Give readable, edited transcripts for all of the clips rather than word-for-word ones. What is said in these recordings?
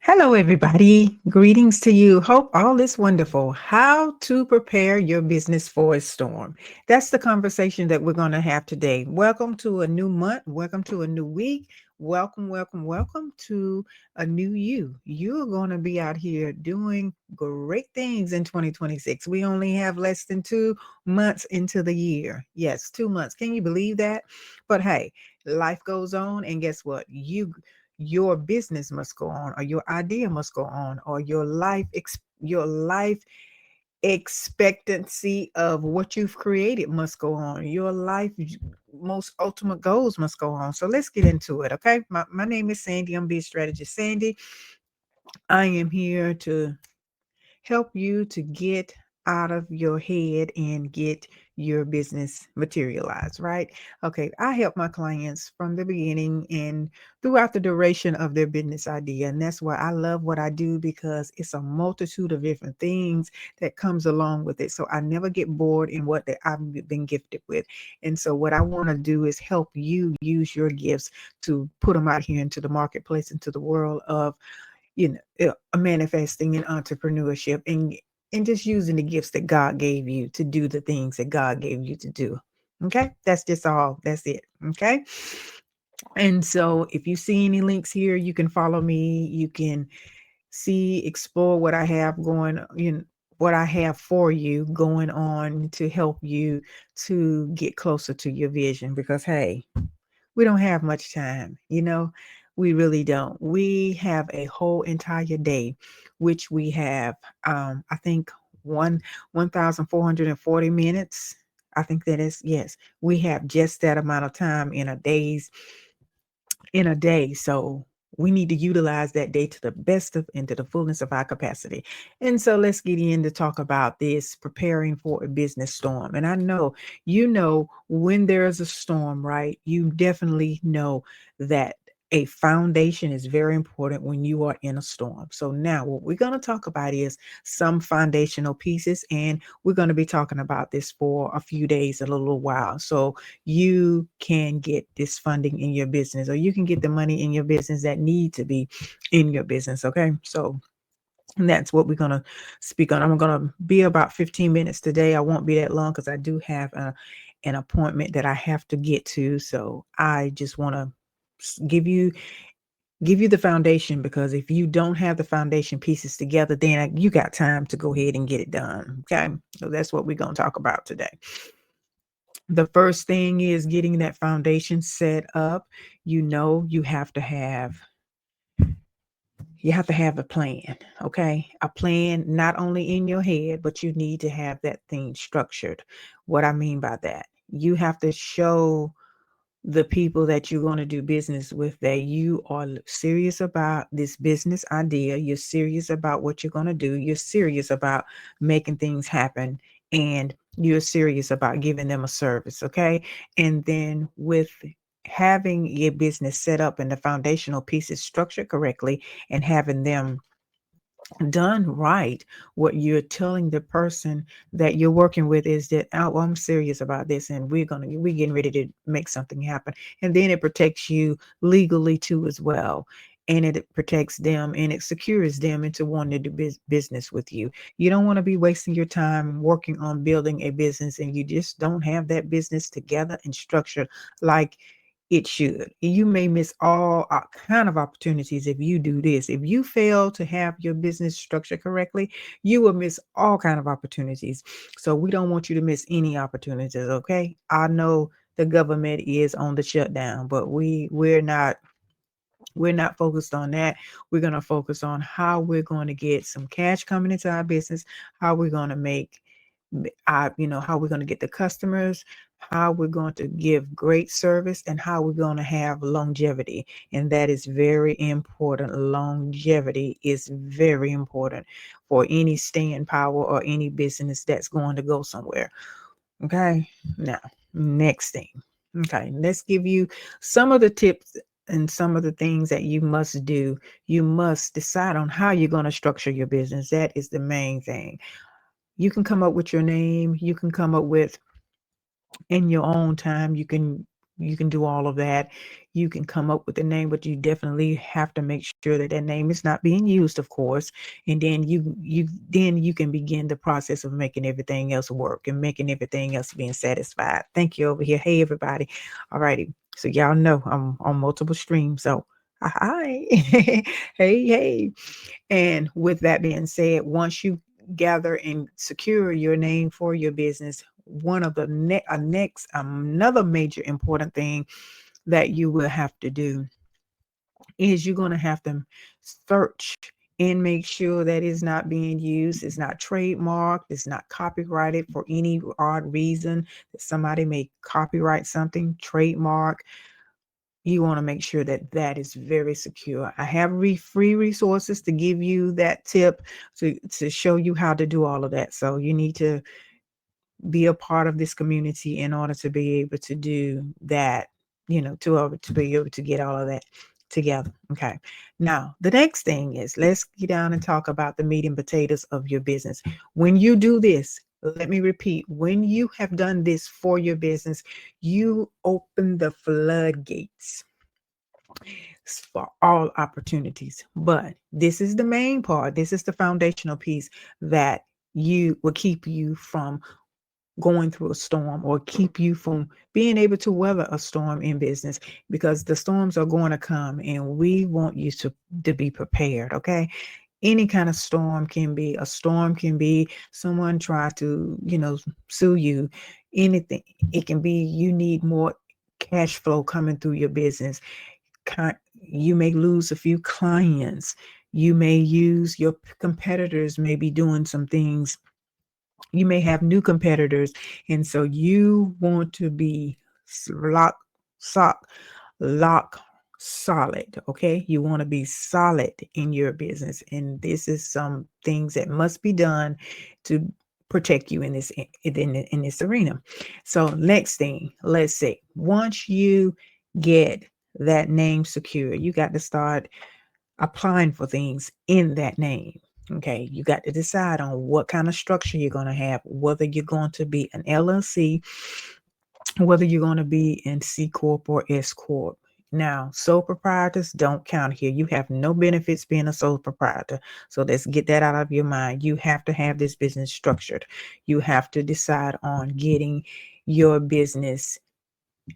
Hello, everybody. Greetings to you. Hope all is wonderful. How to prepare your business for a storm. That's the conversation that we're going to have today. Welcome to a new month. Welcome to a new week. Welcome to a new you. You're going to be out here doing great things in 2026. We only have less than 2 months into the year. Yes, 2 months. Can you believe that? But hey, life goes on. And guess what? Your business must go on, or your idea must go on, or your life expectancy of what you've created must go on. Your life most ultimate goals must go on. So let's get into it. Okay, my name is Sandy. I'm Biz Strategist Sandy. I am here to help you to get out of your head and get your business materialized, right? Okay, I help my clients from the beginning and throughout the duration of their business idea. And that's why I love what I do, because it's a multitude of different things that comes along with it. So I never get bored in what I've been gifted with. And so what I want to do is help you use your gifts to put them out here into the marketplace, into the world of manifesting in entrepreneurship and just using the gifts that God gave you to do the things that God gave you to do. Okay, that's just all. That's it. Okay. And so if you see any links here, you can follow me. You can explore what I have going, what I have for you going on to help you to get closer to your vision. Because hey, we don't have much time. We really don't. We have a whole entire day, which we have, I think, 1,440 minutes. I think that is, yes, we have just that amount of time in a day. So we need to utilize that day to the best of and to the fullness of our capacity. And so let's get in to talk about this preparing for a business storm. And I know, when there's a storm, right? You definitely know that a foundation is very important when you are in a storm. So now what we're going to talk about is some foundational pieces, and we're going to be talking about this for a few days, a little while. So you can get this funding in your business, or you can get the money in your business that need to be in your business. Okay. So that's what we're going to speak on. I'm going to be about 15 minutes today. I won't be that long because I do have an appointment that I have to get to. So I just want to give you the foundation, because if you don't have the foundation pieces together, then you got time to go ahead and get it done. Okay. So that's what we're going to talk about today. The first thing is getting that foundation set up. You have to have a plan. Okay, a plan, not only in your head, but you need to have that thing structured. What I mean by that, you have to show the people that you're going to do business with that you are serious about this business idea. You're serious about what you're going to do. You're serious about making things happen, and you're serious about giving them a service. Okay. And then with having your business set up and the foundational pieces structured correctly and having them done right, what you're telling the person that you're working with is that, oh, well, I'm serious about this, and we're getting ready to make something happen. And then it protects you legally too as well. And it protects them and it secures them into wanting to do business with you. You don't want to be wasting your time working on building a business and you just don't have that business together and structured like it should. You may miss all kind of opportunities if you do this. If you fail to have your business structured correctly, you will miss all kind of opportunities. So we don't want you to miss any opportunities. Okay, I know the government is on the shutdown, but we're not focused on that. We're going to focus on how we're going to get some cash coming into our business, how we're going to make how we're going to get the customers, how we're going to give great service, and how we're going to have longevity. And that is very important. Longevity is very important for any staying power or any business that's going to go somewhere. Okay. Now, next thing. Okay. Let's give you some of the tips and some of the things that you must do. You must decide on how you're going to structure your business. That is the main thing. You can come up with your name. You can come up with in your own time. You can You can do all of that. You can come up with a name, but you definitely have to make sure that that name is not being used, of course. And then you can begin the process of making everything else work and making everything else being satisfied. Thank you over here. Hey everybody. All righty. So y'all know I'm on multiple streams. So hi. Hey. And with that being said, once you gather and secure your name for your business, one of the another major important thing that you will have to do is you're going to have to search and make sure that it's not being used, it's not trademarked, it's not copyrighted for any odd reason that somebody may copyright something, trademark. You want to make sure that that is very secure. I have free resources to give you that tip to show you how to do all of that. So you need to be a part of this community in order to be able to do that, to be able to get all of that together. Okay. Now, the next thing is let's get down and talk about the meat and potatoes of your business. When you do this, let me repeat, when you have done this for your business, you open the floodgates for all opportunities. But this is the main part. This is the foundational piece that you will keep you from going through a storm or keep you from being able to weather a storm in business, because the storms are going to come and we want you to be prepared. Okay. Any kind of storm can be someone try to, sue you, anything. It can be you need more cash flow coming through your business. You may lose a few clients. You may use your competitors may be doing some things. You may have new competitors. And so you want to be lock, sock, lock solid. Okay. You want to be solid in your business. And this is some things that must be done to protect you in this arena. So next thing, let's say once you get that name secure, you got to start applying for things in that name. Okay, you got to decide on what kind of structure you're going to have, whether you're going to be an LLC, whether you're going to be in C Corp or S Corp. Now, sole proprietors don't count here. You have no benefits being a sole proprietor. So let's get that out of your mind. You have to have this business structured. You have to decide on getting your business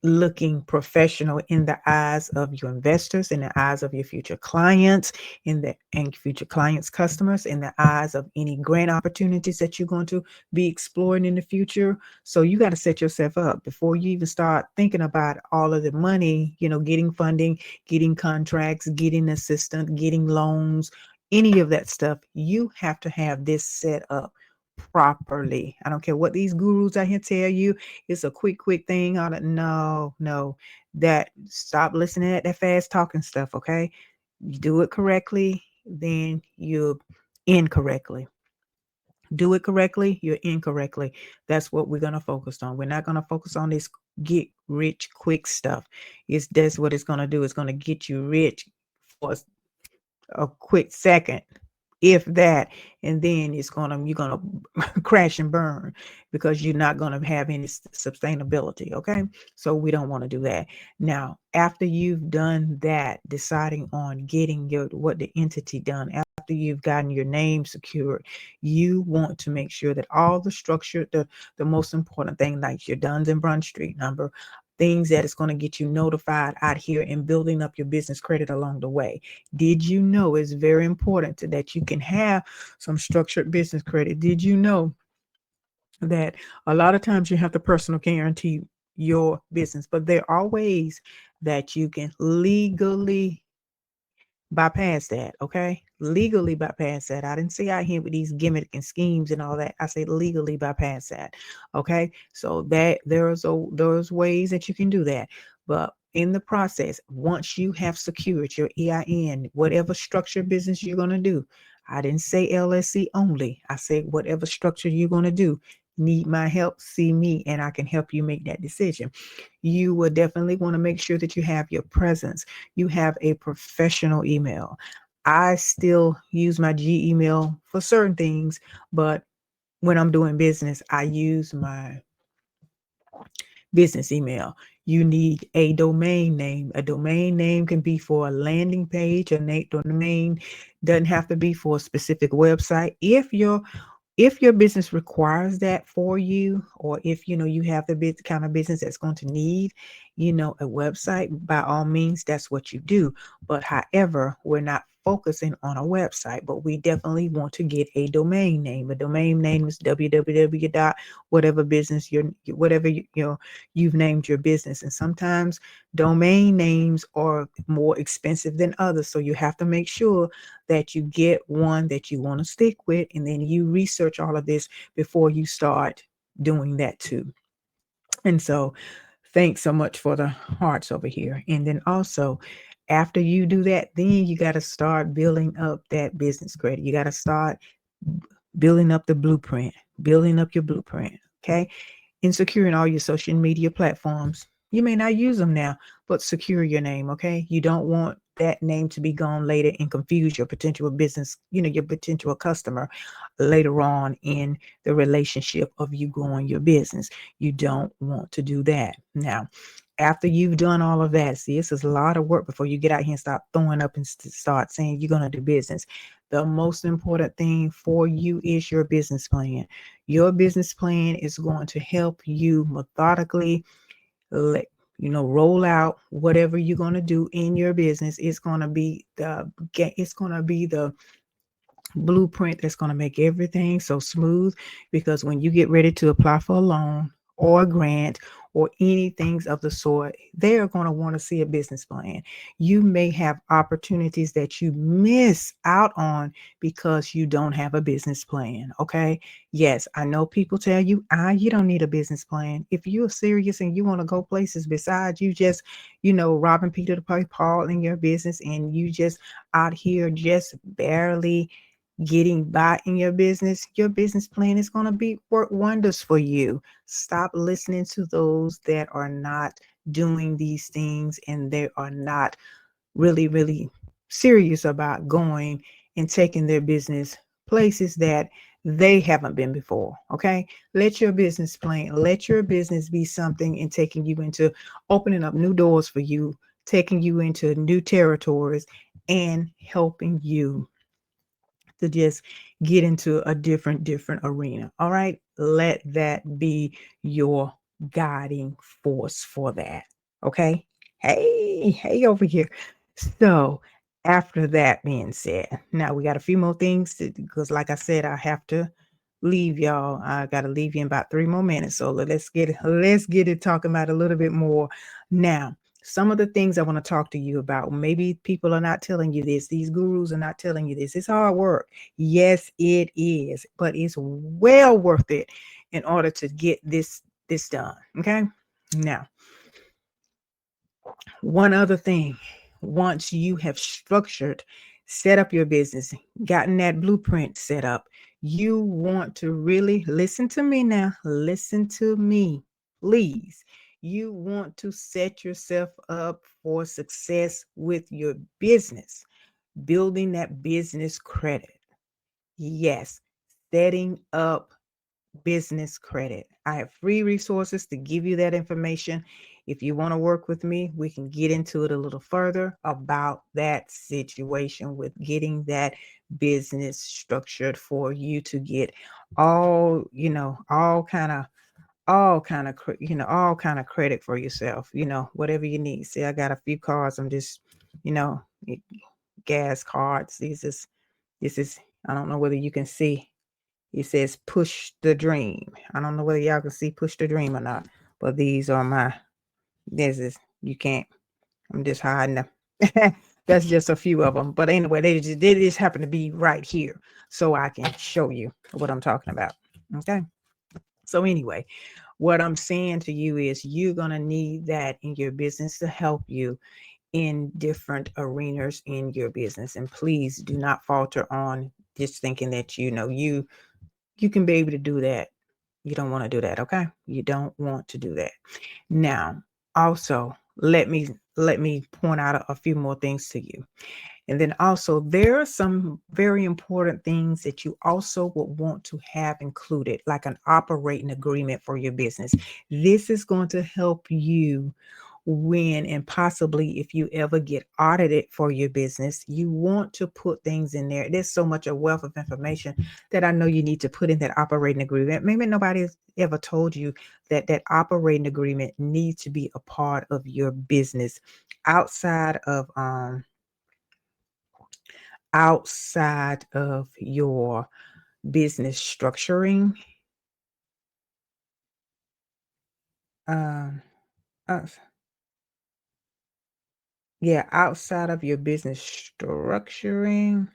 looking professional in the eyes of your investors, in the eyes of your future clients, and future clients' customers, in the eyes of any grant opportunities that you're going to be exploring in the future. So you got to set yourself up before you even start thinking about all of the money, getting funding, getting contracts, getting assistance, getting loans, any of that stuff. You have to have this set up properly. I don't care what these gurus out here tell you. It's a quick thing. No, that stop listening to that fast talking stuff. Okay. You do it correctly, then you're incorrectly. Do it correctly, you're incorrectly. That's what we're going to focus on. We're not going to focus on this get rich quick stuff. That's what it's going to do. It's going to get you rich for a quick second, if that, and then you're gonna crash and burn because you're not gonna have any sustainability. Okay, so we don't want to do that. Now, after you've done that, deciding on getting what the entity done, after you've gotten your name secured, you want to make sure that all the structure, the most important thing, like your Duns and Brun Street number, things that is going to get you notified out here and building up your business credit along the way. Did you know it's very important that you can have some structured business credit? Did you know that a lot of times you have to personal guarantee your business, but there are ways that you can legally bypass that. Okay, legally bypass that. I didn't say out here with these gimmick and schemes and all that. I say legally bypass that. Okay, so that there's ways that you can do that, but in the process, once you have secured your EIN, whatever structure business you're going to do, I didn't say LLC only. I said whatever structure you're going to do, need my help, see me, and I can help you make that decision. You will definitely want to make sure that you have your presence. You have a professional email. I still use my Gmail for certain things, but when I'm doing business, I use my business email. you need a domain name. A domain name can be for a landing page. A domain doesn't have to be for a specific website. If your business requires that for you, or if you have the kind of business that's going to need a website, by all means that's what you do. But however, we're not focusing on a website, but we definitely want to get a domain name. A domain name is www dot whatever business you've named your business. And sometimes domain names are more expensive than others, so you have to make sure that you get one that you want to stick with, and then you research all of this before you start doing that too. And so thanks so much for the hearts over here. And then also, after you do that, then you got to start building up that business credit. You got to start building up the blueprint, building up your blueprint. Okay. And securing all your social media platforms. You may not use them now, but secure your name. Okay. You don't want that name to be gone later and confuse your potential business, your potential customer later on in the relationship of you growing your business. You don't want to do that. Now, after you've done all of that, see, this is a lot of work before you get out here and start throwing up and start saying you're going to do business. The most important thing for you is your business plan. Your business plan is going to help you methodically roll out whatever you're going to do in your business. It's going to be the blueprint that's going to make everything so smooth, because when you get ready to apply for a loan or a grant or anything of the sort, they are going to want to see a business plan. You may have opportunities that you miss out on because you don't have a business plan. Okay. Yes, I know people tell you, you don't need a business plan. If you're serious and you want to go places besides you just, robbing Peter to pay Paul in your business, and you just out here just barely getting by in your business plan is going to be work wonders for you. Stop listening to those that are not doing these things, and they are not really serious about going and taking their business places that they haven't been before. Okay. Let your business plan, let your business be something and taking you into opening up new doors for you, taking you into new territories, and helping you to just get into a different arena. All right. Let that be your guiding force for that. Okay. Hey over here. So after that being said, now we got a few more things because like I said, I have to leave y'all. I got to leave you in about 3 more minutes. So let's get it talking about a little bit more now. Some of the things I want to talk to you about, maybe people are not telling you this. These gurus are not telling you this. It's hard work. Yes, it is, but it's well worth it in order to get this done. Okay. Now, one other thing, once you have set up your business, gotten that blueprint set up, you want to really listen to me now. Listen to me, please. You want to set yourself up for success with your business, building that business credit. Yes, setting up business credit. I have free resources to give you that information. If you want to work with me, we can get into it a little further about that situation with getting that business structured for you to get all credit for yourself, whatever you need. See, I got a few cards. I'm just, you know, gas cards. This is, I don't know whether you can see. It says push the dream. I don't know whether y'all can see push the dream or not, but you can't, I'm just hiding them. That's just a few of them. But anyway, they just happen to be right here so I can show you what I'm talking about. Okay. So anyway, what I'm saying to you is you're going to need that in your business to help you in different arenas in your business. And please do not falter on just thinking that, you can be able to do that. You don't want to do that. Okay. You don't want to do that. Now, also let me point out a few more things to you. And then also there are some very important things that you also would want to have included, like an operating agreement for your business. This is going to help you when and possibly if you ever get audited for your business. You want to put things in there. There's so much a wealth of information that I know you need to put in that operating agreement. Maybe nobody has ever told you that that operating agreement needs to be a part of your business outside of your business structuring. um uh, yeah, outside of your business structuring.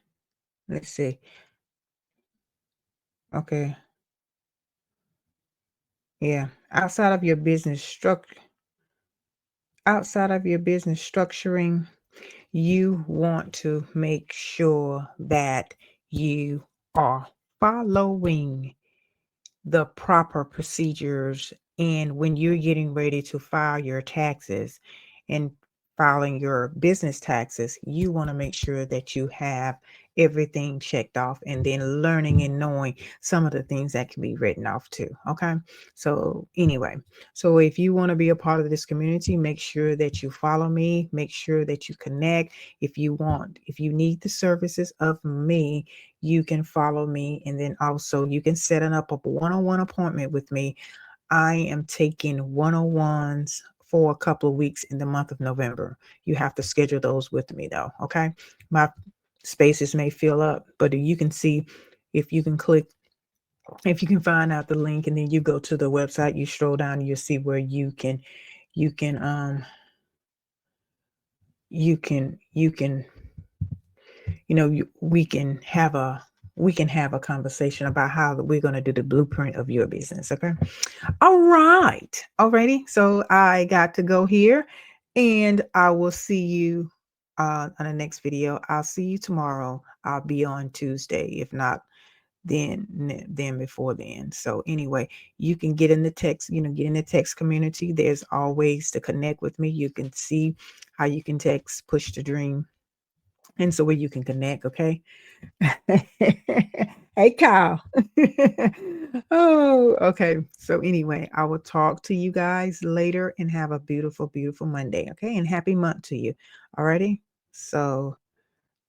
Let's see. Okay. Yeah, outside of your business structuring, you want to make sure that you are following the proper procedures. And when you're getting ready to file your taxes and filing your business taxes, you want to make sure that you have everything checked off, and then learning and knowing some of the things that can be written off too. Okay. So anyway, so if you want to be a part of this community, make sure that you follow me, make sure that you connect. If you need the services of me, you can follow me, and then also you can set up a one-on-one appointment with me. I am taking one-on-ones for a couple of weeks in the month of November. You have to schedule those with me though. Okay. My spaces may fill up, but you can see, if you can click, if you can find out the link, and then you go to the website, you scroll down, and you'll see where you can you can we can have a conversation about how we're going to do the blueprint of your business. Okay. All right. Alrighty. So I got to go here, and I will see you on the next video. I'll see you tomorrow. I'll be on Tuesday. If not, then before then. So anyway, you can get in the text, get in the text community. There's always to connect with me. You can see how you can text Push to Dream, and so where you can connect. Okay. Hey, Kyle. Oh, okay. So anyway, I will talk to you guys later, and have a beautiful, beautiful Monday. Okay. And happy month to you. Alrighty. So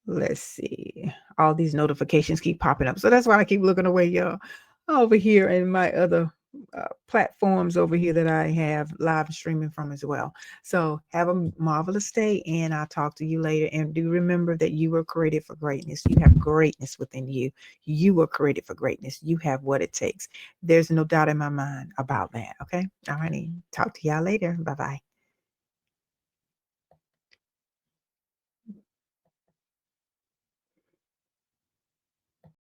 let's see. All these notifications keep popping up. So that's why I keep looking away, y'all. Over here in my other platforms over here that I have live streaming from as well. So have a marvelous day, and I'll talk to you later. And do remember that you were created for greatness. You have greatness within you. You were created for greatness. You have what it takes. There's no doubt in my mind about that. Okay. All righty. Talk to y'all later. Bye-bye.